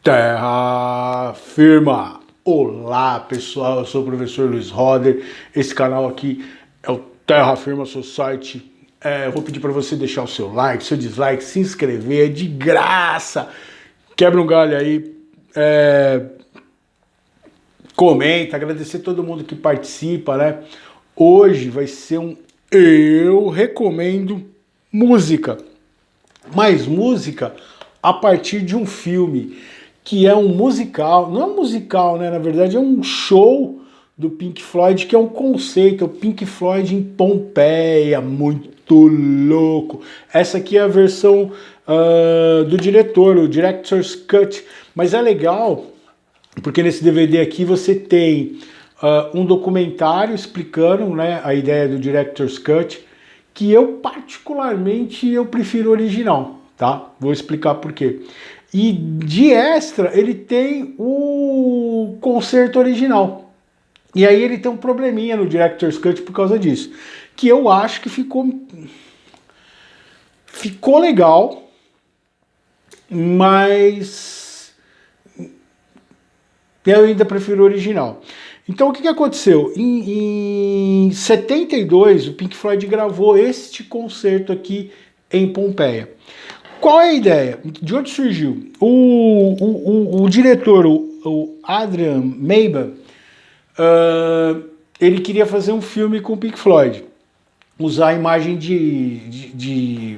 Terra firma! Olá pessoal, eu sou o professor Luiz Roder. Esse canal aqui é o Terra Firma Society. Eu vou pedir para você deixar o seu like, seu dislike, se inscrever, é de graça. Quebra um galho aí, comenta, agradecer todo mundo que participa, né? Hoje vai ser Eu recomendo música, mas música a partir de um filme, que é um musical, não é um musical, né? Na verdade é um show do Pink Floyd, que é um conceito, é o Pink Floyd em Pompeia, muito louco. Essa aqui é a versão do diretor, o Director's Cut, mas é legal, porque nesse DVD aqui você tem um documentário explicando, né, a ideia do Director's Cut, que eu particularmente prefiro o original, tá? Vou explicar por quê. E de extra ele tem o concerto original. E aí ele tem um probleminha no Director's Cut por causa disso, que eu acho que ficou legal, mas eu ainda prefiro o original. Então o que aconteceu? Em 72 o Pink Floyd gravou este concerto aqui em Pompeia. Qual é a ideia? De onde surgiu? O diretor, o Adrian Meiba, ele queria fazer um filme com o Pink Floyd, usar a imagem de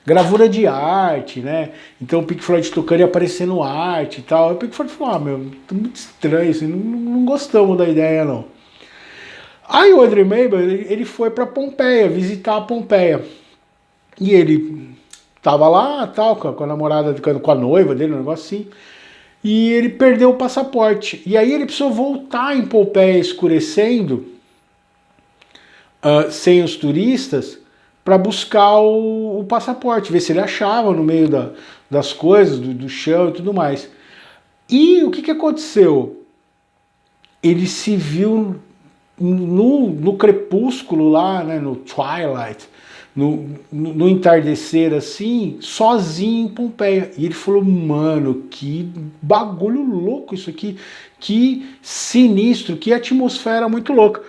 gravura de arte, né? Então o Pink Floyd tocando e aparecendo arte e tal. O Pink Floyd falou, meu, tá muito estranho, assim, não gostamos da ideia, não. Aí o Adrian Meiba, ele foi para Pompeia, visitar a Pompeia. E ele tava lá, tal, com a namorada, com a noiva dele, um negócio assim. E ele perdeu o passaporte. E aí ele precisou voltar em Pompeia escurecendo, sem os turistas, para buscar o passaporte, ver se ele achava no meio das coisas, do chão e tudo mais. E o que aconteceu? Ele se viu no crepúsculo lá, né, no twilight, no entardecer assim, sozinho em Pompeia. E ele falou, mano, que bagulho louco isso aqui, que sinistro, que atmosfera muito louca.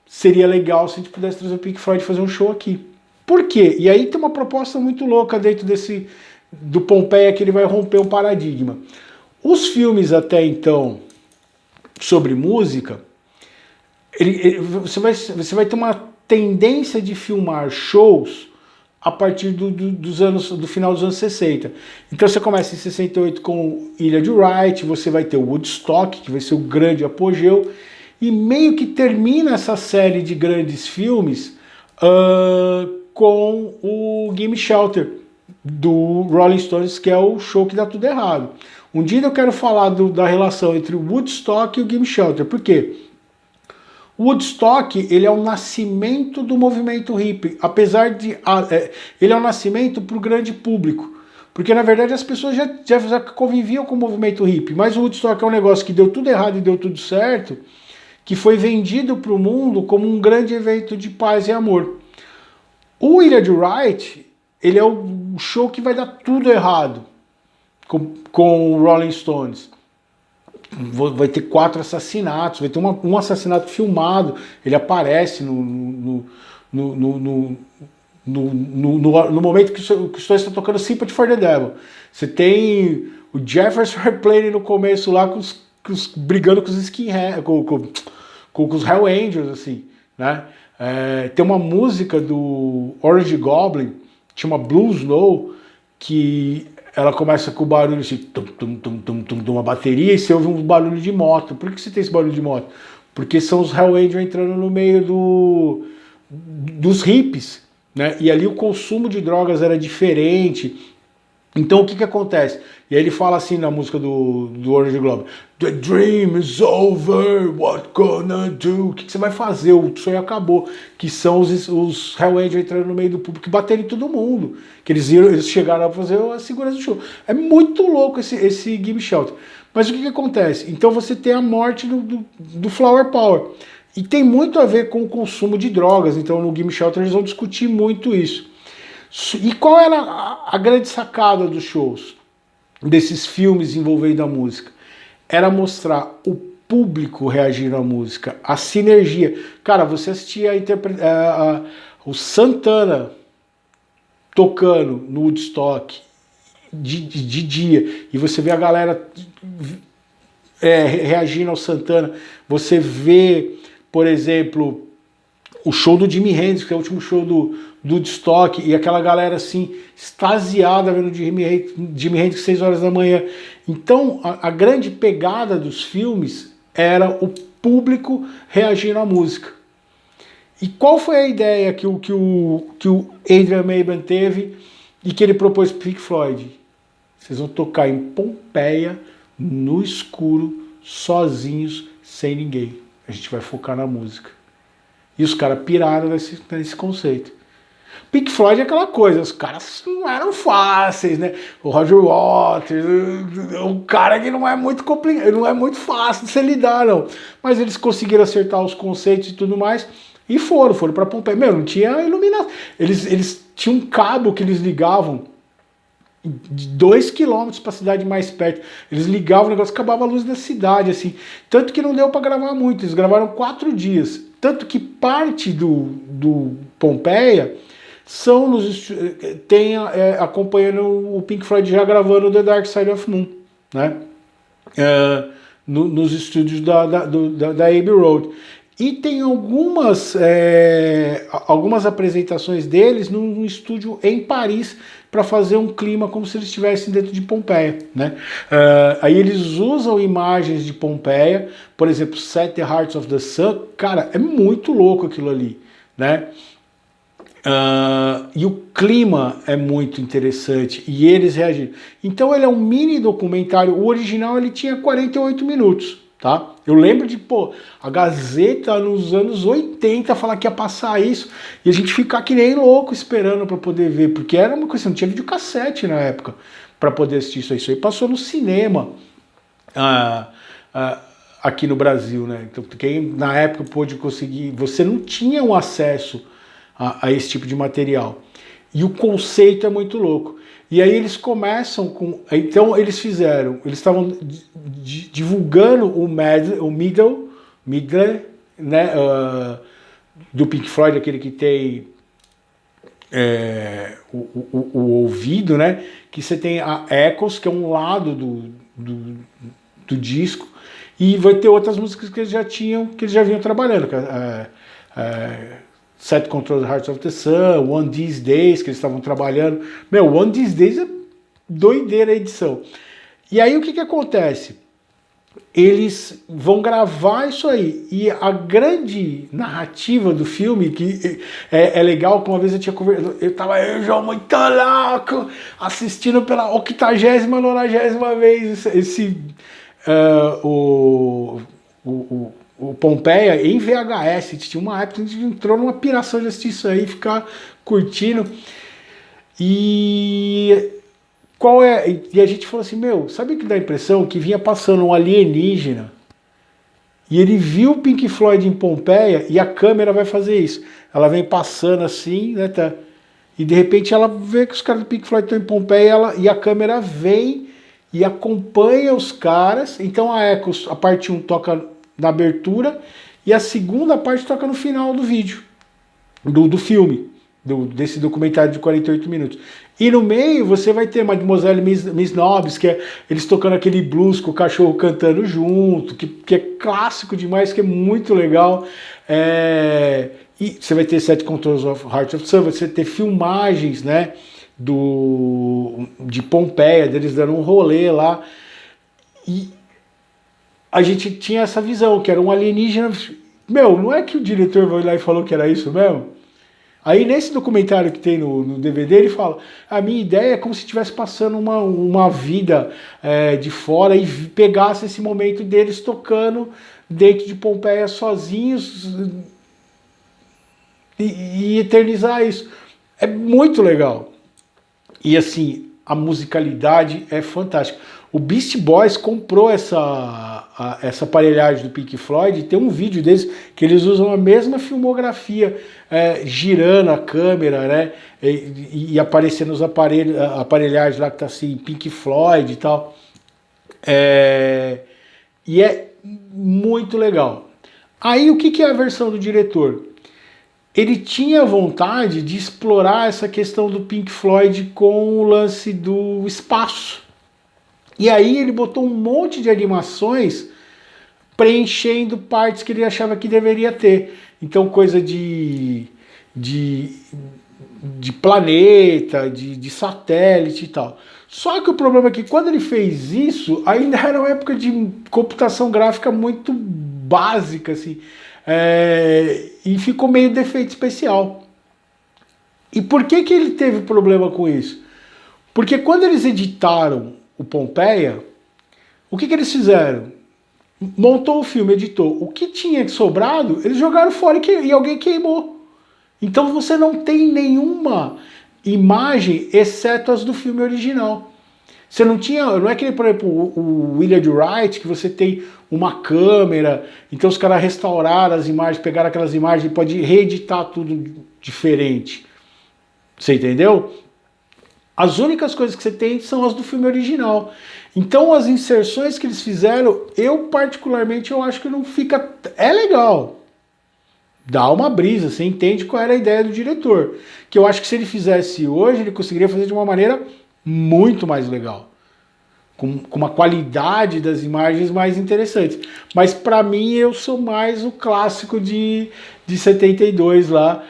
Seria legal se a gente pudesse trazer o Pink Floyd e fazer um show aqui. Por quê? E aí tem uma proposta muito louca dentro do Pompeia, que ele vai romper um paradigma. Os filmes até então sobre música, você vai ter uma tendência de filmar shows a partir do final dos anos 60. Então você começa em 68 com Ilha de Wright, você vai ter o Woodstock, que vai ser o grande apogeu, e meio que termina essa série de grandes filmes com o Gimme Shelter, do Rolling Stones, que é o show que dá tudo errado. Um dia eu quero falar da relação entre o Woodstock e o Gimme Shelter. Por quê? O Woodstock, ele é o nascimento do movimento hippie, apesar de... ele é um nascimento para o grande público, porque na verdade as pessoas já conviviam com o movimento hippie, mas o Woodstock é um negócio que deu tudo errado e deu tudo certo, que foi vendido para o mundo como um grande evento de paz e amor. O Ilha de Wright, ele é o show que vai dar tudo errado com o Rolling Stones. Vai ter 4 assassinatos, vai ter um assassinato filmado, ele aparece no momento que o Stones está tocando Sympathy for the Devil. Você tem o Jefferson Airplane no começo lá, brigando com os skinhead, com os Hell Angels, assim, né? Tem uma música do Orange Goblin, chama Blue Snow, que ela começa com o barulho assim, de uma bateria, e você ouve um barulho de moto. Por que você tem esse barulho de moto? Porque são os Hell Angels entrando no meio dos hippies, né? E ali o consumo de drogas era diferente. Então o que acontece? E aí ele fala assim na música do Orange Globe: The dream is over, what gonna do? O que você vai fazer? O sonho acabou. Que são os Hell Angels entrando no meio do público e batendo em todo mundo. Que eles chegaram a fazer a segurança do show. É muito louco esse Gimme Shelter. Mas o que acontece? Então você tem a morte do Flower Power. E tem muito a ver com o consumo de drogas. Então no Gimme Shelter eles vão discutir muito isso. E qual era a grande sacada dos shows? desses filmes envolvendo a música? Era mostrar o público reagindo à música, a sinergia. Cara, você assistia o Santana tocando no Woodstock de dia, e você vê a galera reagindo ao Santana. Você vê, por exemplo, o show do Jimi Hendrix, que é o último show do Woodstock, e aquela galera assim, extasiada vendo o Jimi Hendrix 6 horas da manhã. Então, a grande pegada dos filmes era o público reagindo à música. E qual foi a ideia que o Adrian Maban teve e que ele propôs para o Pink Floyd? Vocês vão tocar em Pompeia, no escuro, sozinhos, sem ninguém. A gente vai focar na música. E os caras piraram nesse conceito. Pink Floyd é aquela coisa, os caras não eram fáceis, né? O Roger Waters, o cara que não é muito complicado, não é muito fácil de se lidar, não. Mas eles conseguiram acertar os conceitos e tudo mais, e foram para Pompeia. Meu, não tinha iluminação. Eles tinham um cabo que eles ligavam de 2 quilômetros para a cidade mais perto. Eles ligavam o negócio, acabava a luz da cidade, assim. Tanto que não deu para gravar muito, eles gravaram 4 dias. Tanto que parte do Pompeia são acompanhando o Pink Floyd já gravando The Dark Side of Moon, né? Nos estúdios da Abbey Road. E tem algumas apresentações deles num estúdio em Paris para fazer um clima como se eles estivessem dentro de Pompeia, né? Aí eles usam imagens de Pompeia, por exemplo, Set the Hearts of the Sun. Cara, é muito louco aquilo ali, né? E o clima é muito interessante e eles reagiram. Então ele é um mini documentário. O original ele tinha 48 minutos, tá? Eu lembro de, a Gazeta nos anos 80 falar que ia passar isso e a gente ficar que nem louco esperando para poder ver, porque era uma coisa, não tinha videocassete na época para poder assistir isso aí. Isso aí passou no cinema aqui no Brasil, né? Então quem na época pôde conseguir, você não tinha um acesso a esse tipo de material. E o conceito é muito louco. E aí eles começam com... Então eles estavam divulgando o Middle, né, do Pink Floyd, aquele que tem o ouvido, né, que você tem a Echoes, que é um lado do disco, e vai ter outras músicas que eles já vinham trabalhando, Set Control the Hearts of the Sun, One These Days, que eles estavam trabalhando. Meu, One These Days é doideira a edição. E aí o que acontece? Eles vão gravar isso aí. E a grande narrativa do filme, que é legal, que uma vez eu tava João muito louco, assistindo pela 80ª, 90ª vez o Pompeia em VHS. Tinha uma época que a gente entrou numa piração de assistir isso aí, ficar curtindo. E a gente falou assim, meu, sabe o que dá a impressão? Que vinha passando um alienígena e ele viu o Pink Floyd em Pompeia e a câmera vai fazer isso. Ela vem passando assim, né, tá? E de repente ela vê que os caras do Pink Floyd estão em Pompeia e a câmera vem e acompanha os caras. Então a parte 1 toca na abertura e a segunda parte toca no final do vídeo, do filme, desse documentário de 48 minutos. E no meio você vai ter Mademoiselle Miss Nobbs, que é eles tocando aquele blues com o cachorro cantando junto, que é clássico demais, que é muito legal. E você vai ter Set Controls of Heart of Sun, você vai ter filmagens, né, de Pompeia, deles dando um rolê lá. E a gente tinha essa visão, que era um alienígena. Meu, não é que o diretor foi lá e falou que era isso mesmo? Aí nesse documentário que tem no DVD, ele fala, a minha ideia é como se estivesse passando uma vida de fora e pegasse esse momento deles tocando dentro de Pompeia sozinhos e eternizar isso. É muito legal. E assim, a musicalidade é fantástica. O Beastie Boys comprou essa essa aparelhagem do Pink Floyd, tem um vídeo deles que eles usam a mesma filmografia, girando a câmera, né? E aparecendo os aparelhos, a aparelhagem lá que tá assim, Pink Floyd e tal. E é muito legal. Aí o que é a versão do diretor? Ele tinha vontade de explorar essa questão do Pink Floyd com o lance do espaço. E aí ele botou um monte de animações preenchendo partes que ele achava que deveria ter. Então coisa de planeta, de satélite e tal. Só que o problema é que quando ele fez isso, ainda era uma época de computação gráfica muito básica, assim. E ficou meio defeito especial. E por que ele teve problema com isso? Porque quando eles editaram o Pompeia, o que eles fizeram? Montou o filme, editou. O que tinha sobrado, eles jogaram fora e alguém queimou. Então você não tem nenhuma imagem, exceto as do filme original. Você não tinha, não é que nem, por exemplo, o William Wright, que você tem uma câmera, então os caras restauraram as imagens, pegaram aquelas imagens e pode reeditar tudo diferente. Você entendeu? As únicas coisas que você tem são as do filme original. Então as inserções que eles fizeram, eu particularmente eu acho que não fica... É legal. Dá uma brisa, você entende qual era a ideia do diretor. Que eu acho que se ele fizesse hoje, ele conseguiria fazer de uma maneira muito mais legal. Com uma qualidade das imagens mais interessantes. Mas para mim eu sou mais o clássico de 72 lá,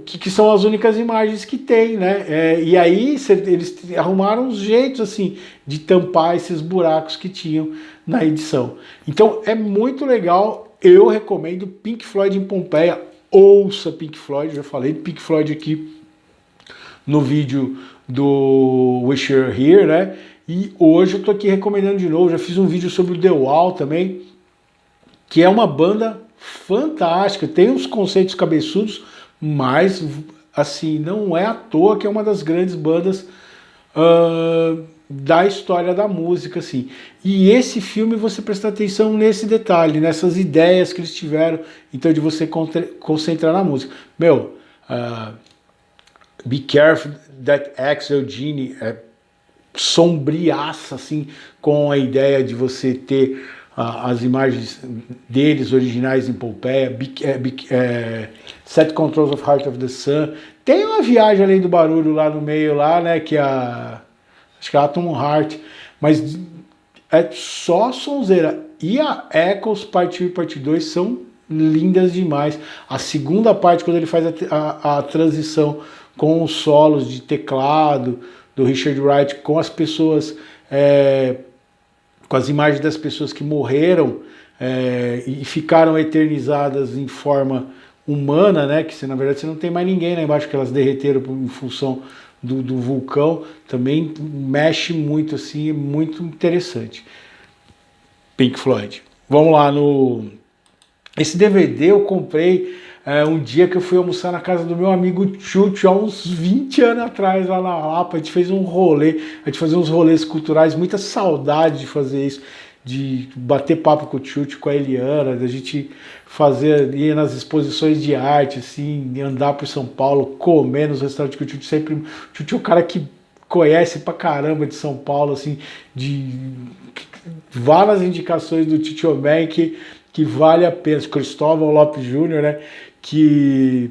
que são as únicas imagens que tem, né? E aí eles arrumaram uns jeitos assim de tampar esses buracos que tinham na edição. Então é muito legal, eu recomendo Pink Floyd em Pompeia. Ouça Pink Floyd, já falei de Pink Floyd aqui no vídeo do Wish You're Here, né? E hoje eu tô aqui recomendando de novo, já fiz um vídeo sobre o The Wall também, que é uma banda fantástica, tem uns conceitos cabeçudos, mas assim, não é à toa que é uma das grandes bandas da história da música, assim. E esse filme você presta atenção nesse detalhe, nessas ideias que eles tiveram, então de você concentrar na música. Meu, Be Careful That Axel Genie é sombriaça, assim, com a ideia de você ter as imagens deles originais em Pompeia, Set Controls of Heart of the Sun. Tem uma viagem além do barulho lá no meio, lá, né, que acho que é Atom Heart, mas é só sonzeira. E a Echoes Parte 1 e Parte 2 são lindas demais. A segunda parte, quando ele faz a transição com os solos de teclado do Richard Wright, com as pessoas, com as imagens das pessoas que morreram e ficaram eternizadas em forma humana, né? Que na verdade você não tem mais ninguém lá embaixo, que elas derreteram em função do vulcão, também mexe muito, assim, é muito interessante. Pink Floyd. Vamos lá esse DVD eu comprei um dia que eu fui almoçar na casa do meu amigo Tchutchu, há uns 20 anos atrás, lá na Lapa. A gente fez um rolê, a gente fazia uns rolês culturais, muita saudade de fazer isso, de bater papo com o Tchutchu, com a Eliana, da gente ir nas exposições de arte, assim, andar por São Paulo, comer nos restaurantes que o Tchutchu sempre... O Tchutchu é um cara que conhece pra caramba de São Paulo, assim, vá nas indicações do Tchutchu Man, que vale a pena. Cristóvão Lopes Júnior, né? Que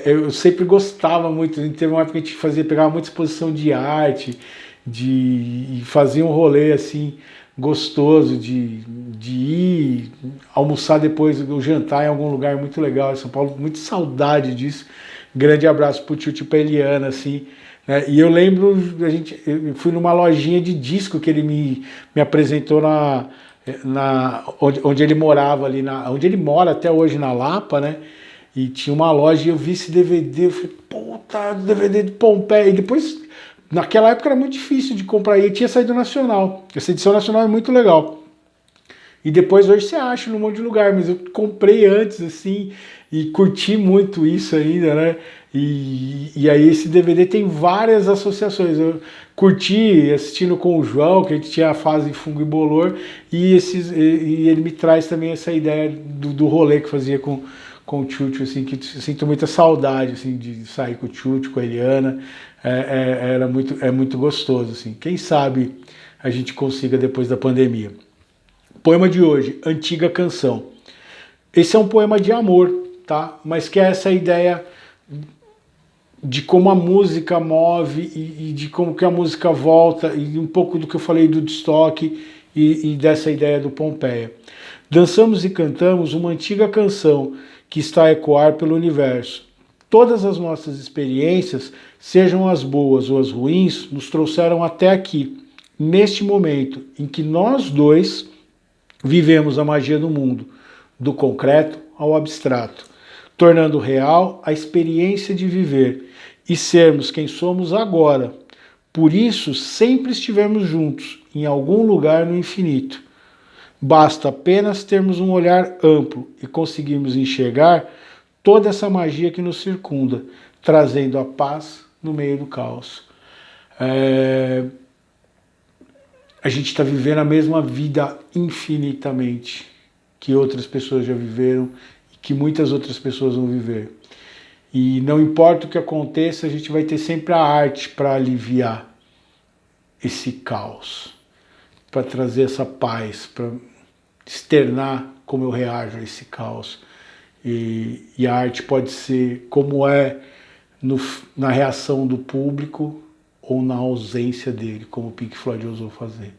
eu sempre gostava muito. Teve uma época que a gente pegava muita exposição de arte, e fazia um rolê assim gostoso de ir almoçar depois do jantar em algum lugar muito legal em São Paulo. Muita saudade disso. Grande abraço pro Tchutchu e pra Eliana, assim. E eu lembro, eu fui numa lojinha de disco que ele me apresentou onde ele morava ali, onde ele mora até hoje, na Lapa, né? E tinha uma loja e eu vi esse DVD, eu falei, puta, DVD de Pompeia. E depois, naquela época era muito difícil de comprar, e tinha saído nacional. Essa edição nacional é muito legal. E depois hoje você acha num monte de lugar, mas eu comprei antes, assim, e curti muito isso ainda, né? E aí esse DVD tem várias associações. Eu curti assistindo com o João, que a gente tinha a fase Fungo e Bolor, e ele me traz também essa ideia do rolê que fazia com o Tchutchu, assim, que eu sinto muita saudade, assim, de sair com o Tchutchu, com a Eliana. É muito gostoso, assim. Quem sabe a gente consiga depois da pandemia. Poema de hoje, Antiga Canção. Esse é um poema de amor, tá? Mas que é essa ideia de como a música move e de como que a música volta, e um pouco do que eu falei do Woodstock e dessa ideia do Pompeia. Dançamos e cantamos uma antiga canção que está a ecoar pelo universo. Todas as nossas experiências, sejam as boas ou as ruins, nos trouxeram até aqui, neste momento em que nós dois vivemos a magia do mundo, do concreto ao abstrato, tornando real a experiência de viver e sermos quem somos agora. Por isso, sempre estivemos juntos, em algum lugar no infinito. Basta apenas termos um olhar amplo e conseguirmos enxergar toda essa magia que nos circunda, trazendo a paz no meio do caos. A gente está vivendo a mesma vida infinitamente que outras pessoas já viveram e que muitas outras pessoas vão viver. E não importa o que aconteça, a gente vai ter sempre a arte para aliviar esse caos, para trazer essa paz, para externar como eu reajo a esse caos. E a arte pode ser como é na reação do público ou na ausência dele, como o Pink Floyd ousou fazer.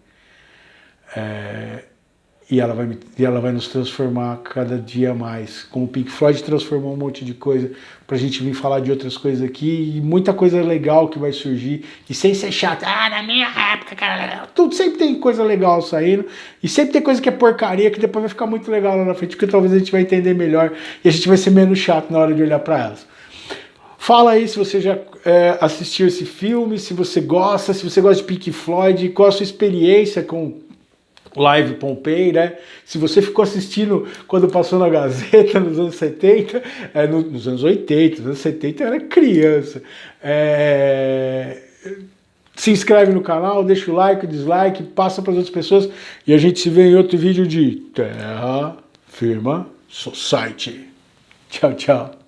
E ela vai nos transformar cada dia mais. Como o Pink Floyd transformou um monte de coisa pra gente vir falar de outras coisas aqui, e muita coisa legal que vai surgir, e sem ser chato. Na minha época, cara, tudo sempre tem coisa legal saindo, e sempre tem coisa que é porcaria, que depois vai ficar muito legal lá na frente, porque talvez a gente vai entender melhor, e a gente vai ser menos chato na hora de olhar pra elas. Fala aí se você já assistiu esse filme, se você gosta de Pink Floyd, qual a sua experiência com Live Pompeii, né? Se você ficou assistindo quando passou na Gazeta nos anos 70, nos anos 80, nos anos 70 eu era criança. Se inscreve no canal, deixa o like, o dislike, passa para as outras pessoas e a gente se vê em outro vídeo de Terra Firma Society. Tchau, tchau.